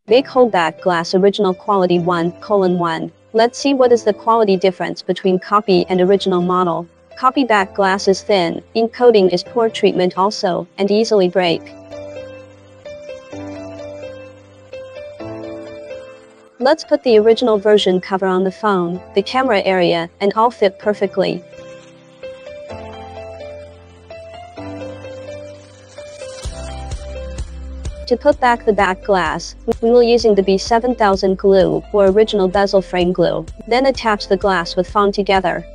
Big holdback glass original quality 1:1. Let's see what is the quality difference between copy and original model. Copy back glass is thin, ink coating is poor treatment also, and easily break. Let's put the original version cover on the phone, the camera area, and all fit perfectly. To put back the back glass, we will using the B7000 glue or original bezel frame glue, then attach the glass with phone together.